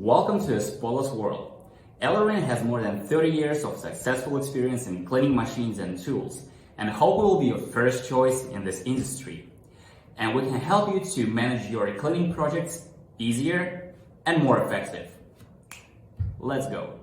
Welcome to a spotless world. ELEREIN has more than 30 years of successful experience in cleaning machines and tools, and hope we will be your first choice in this industry. And we can help you to manage your cleaning projects easier and more effective. Let's go.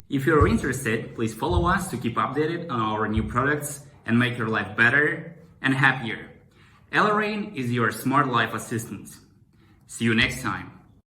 If you're interested, please follow us to keep updated on our new products and make your life better and happier. ELEREIN is your smart life assistant. See you next time.